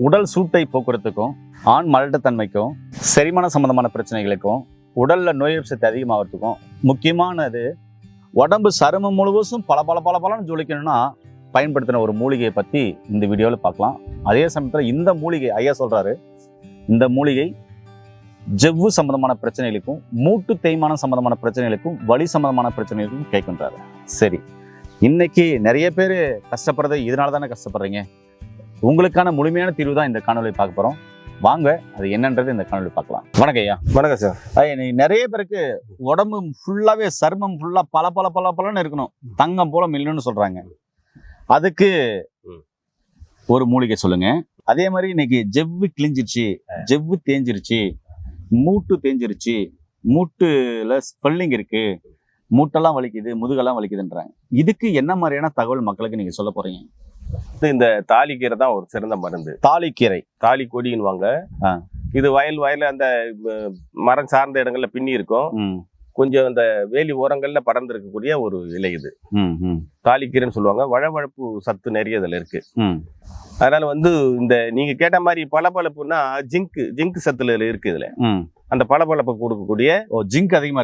உடல் சூட்டை போக்குறதுக்கும் ஆண் மலட்டுத்தன்மைக்கும் செரிமான சம்பந்தமான பிரச்சனைகளுக்கும் உடல்ல நோய் எதிர்ப்பு சக்தி அதிகமாகிறதுக்கும் முக்கியமானது உடம்பு சருமம் முழுவதும் பலன்னு ஜொலிக்கணும்னா பயன்படுத்தின ஒரு மூலிகையை பற்றி இந்த வீடியோவில் பார்க்கலாம். அதே சமயத்தில் இந்த மூலிகை ஐயா சொல்கிறாரு, இந்த மூலிகை ஜவ்வு சம்பந்தமான பிரச்சனைகளுக்கும் மூட்டு தேய்மானம் சம்பந்தமான பிரச்சனைகளுக்கும் வலி சம்பந்தமான பிரச்சனைகளுக்கும் கேட்கின்றாரு. சரி, இன்னைக்கு நிறைய பேர் கஷ்டப்படுறது இதனால தானே கஷ்டப்படுறீங்க. உங்களுக்கான முழுமையான தீர்வு தான் இந்த காணொலி பார்க்க போகிறோம். வாங்க, அது என்னன்றது இந்த காணொலி பார்க்கலாம். வணக்கம் ஐயா. வணக்கம் சார். ஐயா, நிறைய பேருக்கு உடம்பு ஃபுல்லாகவே சருமம் ஃபுல்லாக பலன்னு இருக்கணும், தங்கம் போல மில்லுன்னு சொல்கிறாங்க. அதுக்கு ஒரு மூலிகை சொல்லுங்க. அதே மாதிரி இன்னைக்கு ஜவ்வு கிழிஞ்சிருச்சு, ஜவ்வு தேஞ்சிருச்சு, மூட்டு தேஞ்சிருச்சு, மூட்டுல ஸ்பெல்லிங் இருக்கு, மூட்டெல்லாம் வலிக்குது, முதுகெல்லாம் வலிக்குதுன்றாங்க. இதுக்கு என்ன மாதிரியான தகவல் மக்களுக்கு நீங்க சொல்ல போறீங்க? இந்த தாலிக்கீரை தான் ஒரு சிறந்த மருந்து. தாலிக்கீரை, தாலி கொடின்னுவாங்க. இது வயல் அந்த மரம் சார்ந்த இடங்கள்ல பின்னி இருக்கும். கொஞ்சம் அந்த வேலி ஓரங்கள்ல பறந்து இருக்கக்கூடிய ஒரு இலை இது. தாலிக்கீரைன்னு சொல்லுவாங்க. வழவழப்பு சத்து நிறைய இதுல இருக்கு. அதனால இந்த நீங்க கேட்ட மாதிரி பளபளப்புன்னா ஜிங்க் சத்துல இருக்கு இதுல. அந்த பளபளப்பு கொடுக்கக்கூடிய ஜிங்க் அதிகமா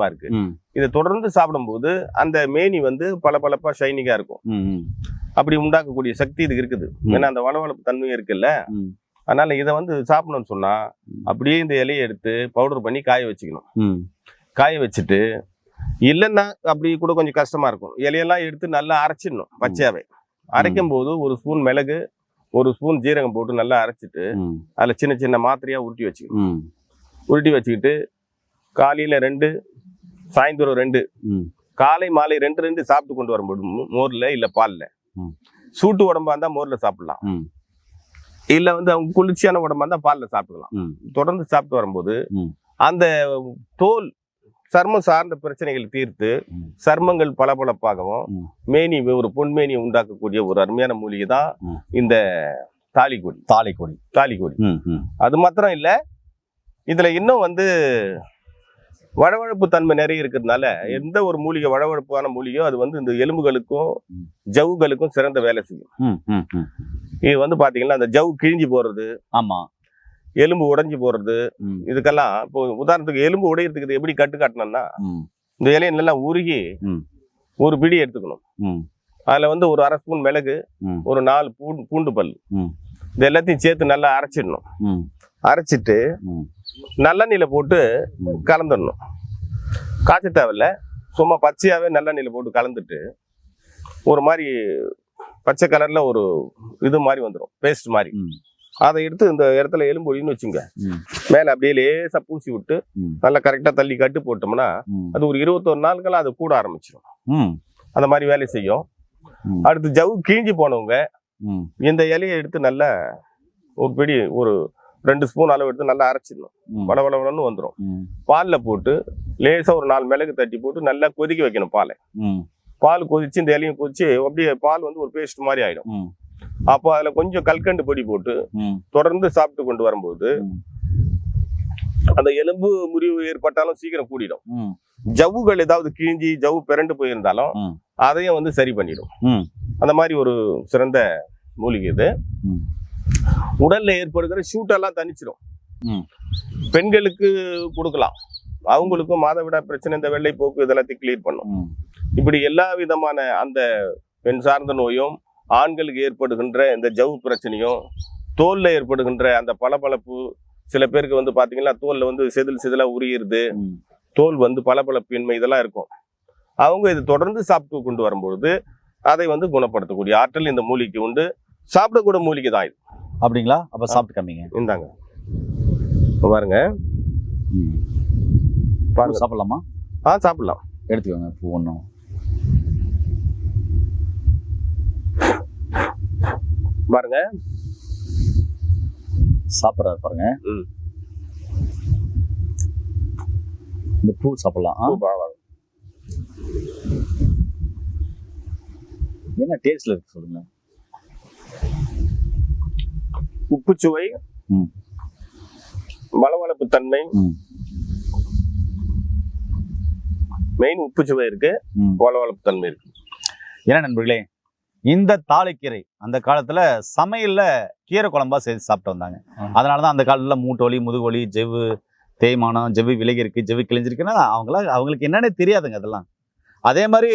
இருக்கு. இதை தொடர்ந்து சாப்பிடும்போது அந்த மேனி பளபளப்பா ஷைனிங்கா இருக்கும். அப்படி உண்டாக்கக்கூடிய சக்தி இதுக்கு இருக்குது. ஏன்னா அந்த வளவளப்பு தன்மையும் இருக்குல்ல. அதனால இதை சாப்பிடணும்னு சொன்னா அப்படியே இந்த இலையை எடுத்து பவுடர் பண்ணி காய வச்சுக்கணும். காய வச்சுட்டு, இல்லைன்னா அப்படி கூட கொஞ்சம் கஷ்டமா இருக்கும், இலையெல்லாம் எடுத்து நல்லா அரைச்சிடணும். பச்சையாவே அரைக்கும் போது ஒரு ஸ்பூன் மிளகு, ஒரு ஸ்பூன் ஜீரகம் போட்டு நல்லா அரைச்சிட்டு அதுல சின்ன சின்ன மாத்திரையா உருட்டி வச்சுக்கணும். உருட்டி வச்சுக்கிட்டு காலையில 2, சாயந்தரம் 2, காலை மாலை 2 சாப்பிட்டு கொண்டு வரும்போது மோர்ல இல்ல பால்ல, சூட்டு உடம்பா இருந்தா மோர்ல சாப்பிடலாம், இல்ல அவங்க குளிர்ச்சியான உடம்பா இருந்தா பால்ல சாப்பிடலாம். தொடர்ந்து சாப்பிட்டு வரும்போது அந்த தோல் சர்மம் சார்ந்த பிரச்சனைகள் தீர்த்து சர்மங்கள் பளபளப்பாகவும் மேனி ஒரு பொன்மேனியை உண்டாக்கக்கூடிய ஒரு அருமையான மூலிகை தான் இந்த தாலிக்கொடி. அது மாத்திரம் இல்ல, இதுல இன்னும் வழவழப்பு தன்மை நிறைய இருக்கிறதுனால எந்த ஒரு மூலிகை வழவழப்பான மூலிகையோ அது இந்த எலும்புகளுக்கும் ஜவ்வுகளுக்கும் சிறந்த வேலை செய்யும். இது பாத்தீங்கன்னா அந்த ஜவ் கிழிஞ்சி போறது, ஆமா, எலும்பு உடைஞ்சு போறது, இதுக்கெல்லாம் இப்போ உதாரணத்துக்கு எலும்பு உடையறதுக்கு எப்படி கட்டு காட்டணும்னா, இந்த இலையை நல்லா உருகி ஒரு பிடி எடுத்துக்கணும். அதுல ஒரு அரை ஸ்பூன் மிளகு, ஒரு 4 பூண்டு பல், இது எல்லாத்தையும் சேர்த்து நல்லா அரைச்சிடணும். அரைச்சிட்டு நல்லெண்ணெயில போட்டு கலந்துடணும். காய்ச்ச தேவையில்ல, சும்மா பச்சையாவே நல்லெண்ணெயில போட்டு கலந்துட்டு ஒரு மாதிரி பச்சை கலர்ல ஒரு இது மாதிரி வந்துடும், பேஸ்ட் மாதிரி. அதை எடுத்து இந்த இடத்துல எலும்பு ஒழின்னு வச்சுங்க, மேல அப்படியே லேசா பூசி விட்டு நல்லா கரெக்டா தள்ளி கட்டு போட்டோம்னா அது ஒரு 21 நாட்களா அது கூட ஆரம்பிச்சிடும். அந்த மாதிரி வேலை செய்யும். அடுத்து ஜவ்வு கிழிஞ்சி போனவங்க இந்த இலையை எடுத்து நல்லா ஒரு பிடி, ஒரு 2 ஸ்பூன் அளவு எடுத்து நல்லா அரைச்சிடணும். வளவளன்னு வந்துடும். பால்ல போட்டு லேசா ஒரு 4 மிளகு தட்டி போட்டு நல்லா கொதிக்க வைக்கணும். பால் கொதிச்சு இந்த இலையும் கொதிச்சு அப்படியே பால் ஒரு பேஸ்ட் மாதிரி ஆயிடும். அப்போ அதுல கொஞ்சம் கல்கண்டு பொடி போட்டு தொடர்ந்து சாப்பிட்டு கொண்டு வரும்போது அந்த எலும்பு முறிவு ஏற்பட்டாலும் சீக்கிரம் கூடிடும். ஜவ்வுகள் ஏதாவது கிழிஞ்சி ஜவ்வு பிறண்டு போயிருந்தாலும் அதையும் சரி பண்ணிடும். அந்த மாதிரி ஒரு சிறந்த மூலிகை இது. உடல்ல ஏற்படுகிற ஷூட்டெல்லாம் தணிச்சிடும். பெண்களுக்கு கொடுக்கலாம், அவங்களுக்கும் மாதவிடாய் பிரச்சனை, இந்த வெள்ளை போக்கு இதெல்லாத்தையும் கிளியர் பண்ணும். இப்படி எல்லா விதமான அந்த பெண் சார்ந்த நோயும், ஆண்களுக்கு ஏற்படுகின்ற இந்த ஜவ்வு பிரச்சனையும், தோல்ல ஏற்படுகின்ற அந்த பளபளப்பு, சில பேருக்கு பாத்தீங்கன்னா தோல்ல செதிலா உரியுறது, தோல் பளபளப்பின்மை இதெல்லாம் இருக்கும். அவங்க இது தொடர்ந்து சாப்பிட்டு கொண்டு வரும்பொழுது அதை குணப்படுத்தக்கூடிய ஆற்றல் இந்த மூலிகைக்கு உண்டு. சாப்பிடக்கூட மூலிகை தான் இது. அப்படிங்களா? அப்ப சாப்பிட்டு காமிங்க. இந்தாங்க பாருங்க. சாப்பிடலாமா? சாப்பிடலாம், எடுத்துக்கோங்க. பூ ஒன்றும் பாருங்க, சாப்பிட்றாரு பாருங்க. இந்த பூ சாப்பிடலாம். என்ன டேஸ்ட்ல இருக்கு சொல்லுங்க. உப்பு சுவை, வளவளப்பு தன்மை, மெயின் உப்பு சுவை இருக்கு, வளவளப்பு தன்மை இருக்கு. ஏன்னா நண்பர்களே, இந்த தாளிக்கீரை அந்த காலத்துல சமையல்ல கீரை குழம்பா சேர்த்து சாப்பிட்டு வந்தாங்க. அதனாலதான் அந்த காலத்துல மூட்டு வலி, முதுகு வலி, ஜெவ்வு தேய்மானம், ஜெவ்வு விலகி இருக்கு, ஜெவ்வு கிழிஞ்சிருக்குன்னா அவங்களுக்கு என்னன்னே தெரியாதுங்க அதெல்லாம். அதே மாதிரி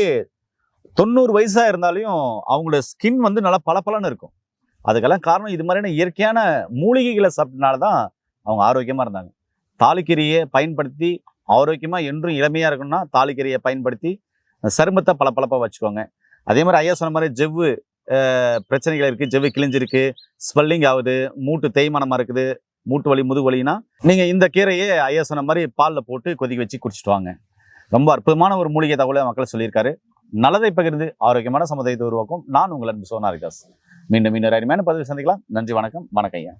90 வயசா இருந்தாலும் அவங்களோட ஸ்கின் வந்து நல்லா பளபளன்னு இருக்கும். அதுக்கெல்லாம் காரணம் இது மாதிரியான இயற்கையான மூலிகைகளை சாப்பிட்டனாலதான் அவங்க ஆரோக்கியமா இருந்தாங்க. தாளிக்கீரையை பயன்படுத்தி ஆரோக்கியமா என்றும் இளமையா இருக்கணும்னா தாளிக்கீரையை பயன்படுத்தி சருமத்தை பளபளப்பா வச்சுக்கோங்க. அதே மாதிரி ஐயா சொன்ன மாதிரி ஜெவ்வு பிரச்சனைகள் இருக்கு, ஜெவ்வு கிழிஞ்சிருக்கு, ஸ்வெல்லிங் ஆகுது, மூட்டு தேய்மானமா இருக்குது, மூட்டு வலி, முதுகு வலினா நீங்க இந்த கீரையை ஐயா சொன்ன மாதிரி பால்ல போட்டு கொதிக்க வச்சு குடிச்சிட்டு வாங்க. ரொம்ப அற்புதமான ஒரு மூலிகை தகவலை மக்கள் சொல்லியிருக்காரு. நல்லதை பகிர்ந்து ஆரோக்கியமான சமுதாயத்தை உருவாக்கும். நான் உங்கள் அன்பு சோனா ரிகாஸ். மீண்டும் இன்னொரு அருமையான பதிவு சந்திக்கலாம். நன்றி, வணக்கம். வணக்கம் ஐயா.